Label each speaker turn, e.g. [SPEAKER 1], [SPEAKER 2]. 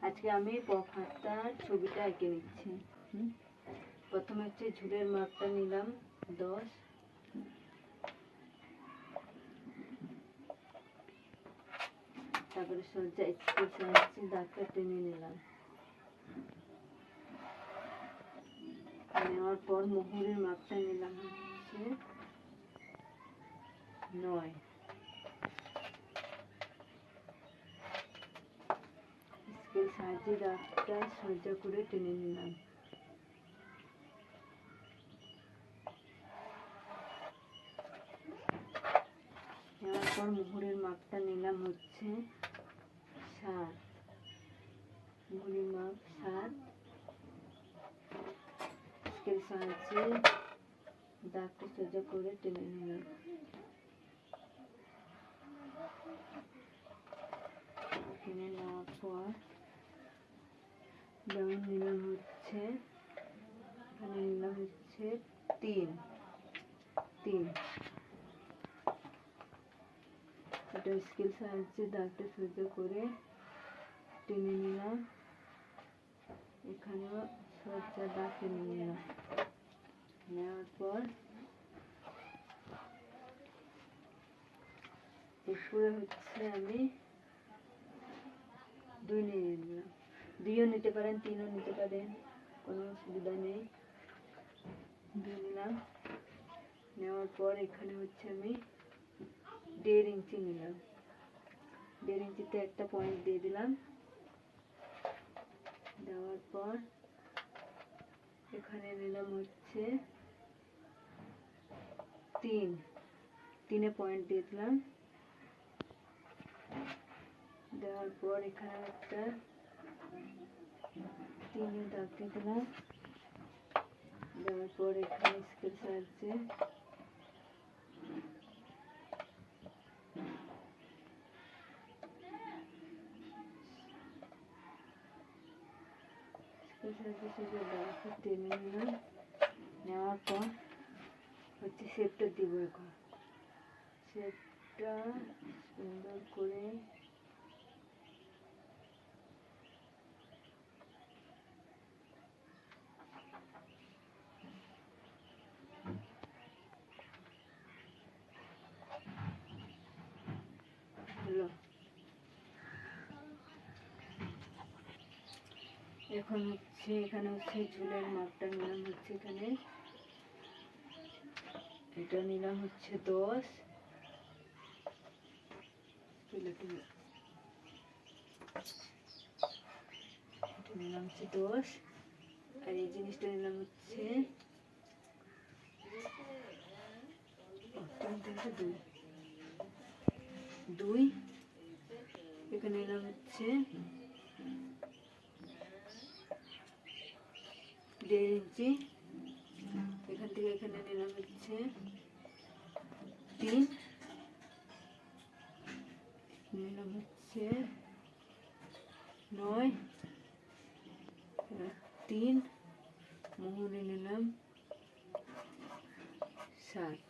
[SPEAKER 1] আজকে আমি পখাতার ছবিটা এঁকে নিচ্ছি। প্রথমে হচ্ছে ঝুলের মাপটা নিলাম 10, তারপরে সোজা স্কেল সাহায্যে দাগটা টেনে নিলাম। নেওয়ার পর মোহরের মাপটা নিলাম হচ্ছে 9, স্কেল সাহায্যে দাগটা সোজা করে টেনে নিলাম। নেওয়ার পর মোহরের মাপটা নিলাম হচ্ছে 7, মোহরের মাপ 7, স্কেল সাহায্যে দাগটা সোজা করে টেনে নিলাম। টেনে নেওয়ার পর যেমন নিলাম হচ্ছে এখানে নিলাম হচ্ছে 3, এটা স্কেল সাহায্যে দাগটা সোজা করে টেনে নিলাম। এখানেও সোজা দাগ টেনে নিলাম। নেওয়ার পর এরপরে হচ্ছে আমি 2 নিয়ে নিলাম। 2ও নিতে পারেন, 3ও নিতে পারেন, কোনো অসুবিধা নেই। 2 নিলাম। নেওয়ার পর এখানে হচ্ছে আমি 1.5 ইঞ্চি নিলাম। 1.5 ইঞ্চিতে একটা পয়েন্ট দিয়ে দিলাম। দেওয়ার পর এখানে নিলাম হচ্ছে 3 পয়েন্ট দিয়ে দিলাম। দেওয়ার পর এখানে একটা 3 দাগ দিয়ে দিলাম। দেওয়ার পর এখানে স্কেল সাহায্যে সোজা দাগটা টেনে নিলাম। নেওয়ার পর হচ্ছে শেপটা দিব। এখন শেপটা সুন্দর করে এখন হচ্ছে এখানে হচ্ছে ঝুলের মাপটা নিলাম হচ্ছে এখানে, এটা নিলাম হচ্ছে 10, নিলাম হচ্ছে 10, আর এই জিনিসটা নিলাম হচ্ছে 2, এখানে নিলাম হচ্ছে 1.5 ইঞ্চি, এখান থেকে এখানে নিলাম হচ্ছে 3, নিলাম হচ্ছে 9, 3, মোহরে নিলাম 7।